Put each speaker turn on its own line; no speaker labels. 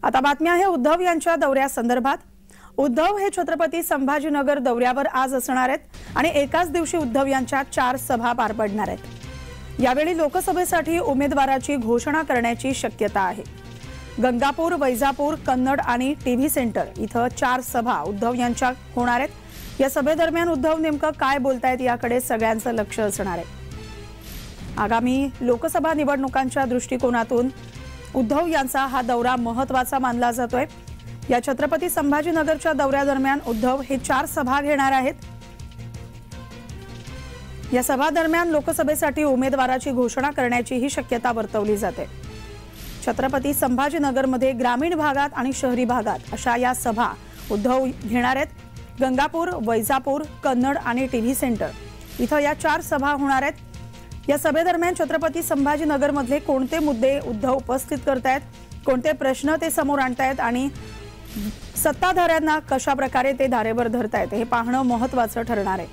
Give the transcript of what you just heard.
आता बातमी आहे उद्धव यांच्या दौऱ्यासंदर्भात। उद्धव हे छत्रपती संभाजीनगर दौऱ्यावर आज असणार आहेत आणि एकाच दिवशी उद्धव यांच्या 4 सभा पार पडणार आहेत। यावेळी लोकसभेसाठी उमेदवाराची घोषणा करण्याची शक्यता आहे। गंगापूर, वैजापूर, कन्नड आणि टीव्ही सेंटर इथं 4 सभा उद्धव यांच्या होणार आहेत। या सभेदरम्यान उद्धव नेमकं काय बोलतायत याकडे सगळ्यांचं लक्ष असणार आहे। आगामी लोकसभा निवडणुकांच्या दृष्टिकोनातून उद्धव यांचा हा दौरा महत्त्वाचा मानला जातोय। या छत्रपती संभाजीनगरच्या दौऱ्यादरम्यान उद्धव हे 4 सभा घेणार आहेत। या सभा दरम्यान लोकसभेसाठी उमेदवाराची घोषणा करण्याची ही शक्यता वर्तवली जाते। छत्रपती संभाजीनगरमध्ये ग्रामीण भागात आणि शहरी भागात अशा या सभा उद्धव घेणार आहेत। गंगापूर, वैजापूर, कन्नड आणि टीव्ही सेंटर इथं या 4 सभा होणार आहेत। या सभेदरम्यान छत्रपती संभाजीनगरमधले कोणते मुद्दे उद्धव उपस्थित करतायत, कोणते प्रश्न ते समोर आणतायत आणि सत्ताधाऱ्यांना कशा प्रकारे ते धारेवर धरतायत हे पाहणं महत्त्वाचं ठरणार आहे।